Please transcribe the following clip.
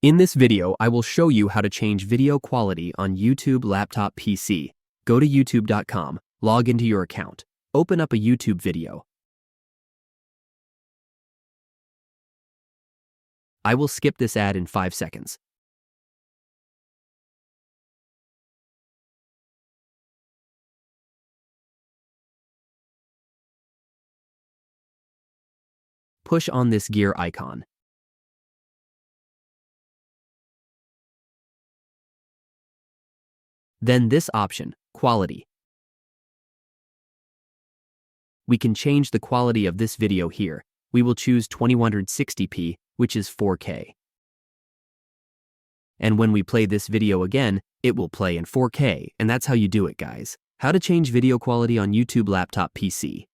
In this video, I will show you how to change video quality on YouTube laptop PC. Go to youtube.com, log into your account, open up a YouTube video. I will skip this ad in 5 seconds. Push on this gear icon. Then this option, Quality. We can change the quality of this video here. We will choose 2160p, which is 4K. And when we play this video again, it will play in 4K, and that's how you do it, guys. How to change video quality on YouTube laptop PC.